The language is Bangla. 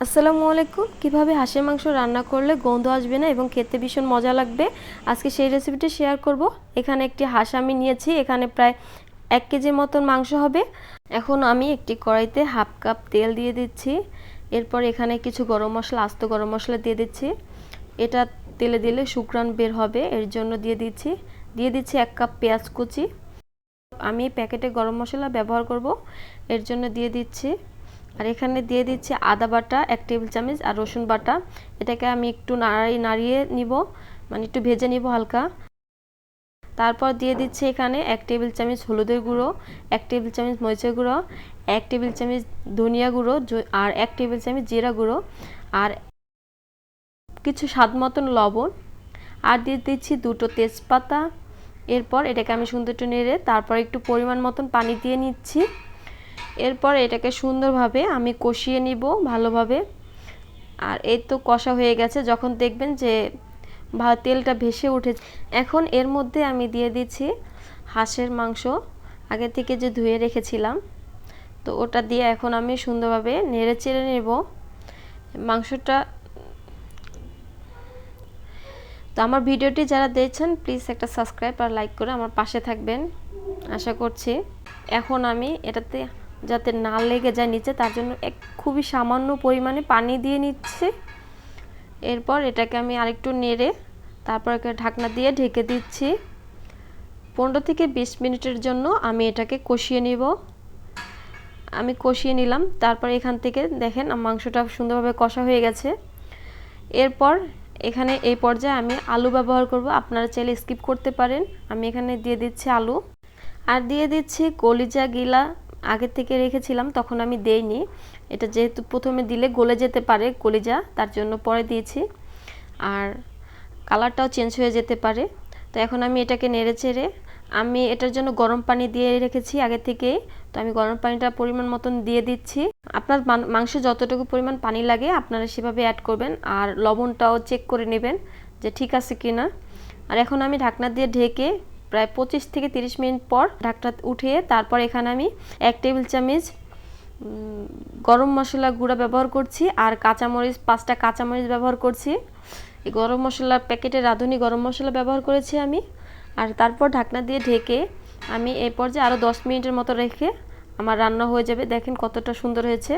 আসসালামু আলাইকুম। কিভাবে হাঁসের মাংস রান্না করলে গন্ধ আসবে না এবং খেতে ভীষণ মজা লাগবে, আজকে সেই রেসিপিটি শেয়ার করব। এখানে একটি হাঁস আমি নিয়েছি, এখানে প্রায় 1 কেজির মতন মাংস হবে। এখন আমি একটি কড়াইতে হাফ কাপ তেল দিয়ে দিচ্ছি। এরপর এখানে কিছু গরম মশলা, আস্ত গরম মশলা দিয়ে দিচ্ছি। এটা তেলে দিলে সুঘ্রাণ বের হবে, এর জন্য দিয়ে দিচ্ছি 1 কাপ পেঁয়াজ কুচি। আমি প্যাকেটে গরম মশলা ব্যবহার করব, এর জন্য দিয়ে দিচ্ছি। আর এখানে দিয়ে দিচ্ছি আদা বাটা 1 টেবিল চামচ আর রসুন বাটা। এটাকে আমি একটু নাড়িয়ে নিব, মানে একটু ভেজে নিব হালকা। তারপর দিয়ে দিচ্ছি এখানে 1 টেবিল চামচ হলুদের গুঁড়ো, 1 টেবিল চামচ মরিচের গুঁড়ো, 1 টেবিল চামচ ধনিয়া গুঁড়ো আর 1 টেবিল চামচ জিরা গুঁড়ো আর কিছু স্বাদ মতন লবণ। আর দিয়ে দিচ্ছি 2টো তেজপাতা। এরপর এটাকে আমি সুন্দর একটু নেড়ে তারপর একটু পরিমাণ মতন পানি দিয়ে নিচ্ছি। এরপর এটাকে সুন্দরভাবে আমি কষিয়ে নিব ভালোভাবে। আর এই তো কষা হয়ে গেছে, যখন দেখবেন যে তেলটা ভেসে উঠেছে, এখন এর মধ্যে আমি দিয়ে দিচ্ছি হাঁসের মাংস আগে থেকে যে ধুয়ে রেখেছিলাম। তো ওটা দিয়ে এখন আমি সুন্দরভাবে নেড়ে চেড়ে নেব মাংসটা। তো আমার ভিডিওটি যারা দেখছেন প্লিজ একটা সাবস্ক্রাইব আর লাইক করে আমার পাশে থাকবেন আশা করছি। এখন আমি এটাতে যাতে না লেগে যায় নিচে, তার জন্য খুবই সামান্য পরিমাণে পানি দিয়ে নিচ্ছি। এরপর এটাকে আমি আরেকটু নেড়ে তারপর ঢাকনা দিয়ে ঢেকে দিচ্ছি। 15 থেকে 20 মিনিটের জন্য আমি এটাকে কষিয়ে নিব। আমি কষিয়ে নিলাম, তারপর এখান থেকে দেখেন মাংসটা সুন্দরভাবে কষা হয়ে গেছে। এরপর এখানে এই পর্যায়ে আমি আলু ব্যবহার করব, আপনারা চাইলে স্কিপ করতে পারেন। আমি এখানে দিয়ে দিচ্ছি আলু আর দিয়ে দিচ্ছি কলিজা গিলা আগে থেকে রেখেছিলাম, তখন আমি দেইনি। এটা যেহেতু প্রথমে দিলে গলে যেতে পারে কলিজা, তার জন্য পরে দিয়েছি। আর কালারটাও চেঞ্জ হয়ে যেতে পারে। তো এখন আমি এটাকে নেড়ে চেড়ে আমি এটার জন্য গরম পানি দিয়ে রেখেছি আগে থেকেই। তো আমি গরম পানিটা পরিমাণ মতন দিয়ে দিচ্ছি। আপনার মাংসে যতটুকু পরিমাণ পানি লাগে আপনারা সেভাবে অ্যাড করবেন, আর লবণটাও চেক করে নেবেন যে ঠিক আছে কিনা। আর এখন আমি ঢাকনা দিয়ে ঢেকে প্রায় 25 থেকে 30 মিনিট পর ঢাকনা উঠিয়ে তারপর এখানে আমি 1 টেবিল চামচ গরম মশলা গুঁড়া ব্যবহার করছি আর কাঁচামরিচ 5টা কাঁচামরিচ ব্যবহার করছি। এই গরম মশলা প্যাকেটে রাঁধুনি গরম মশলা ব্যবহার করেছি আমি। আর তারপর ঢাকনা দিয়ে ঢেকে আমি এই পর্যায়ে আরও 10 মিনিটের মতো রেখে আমার রান্না হয়ে যাবে। দেখেন কতটা সুন্দর হয়েছে।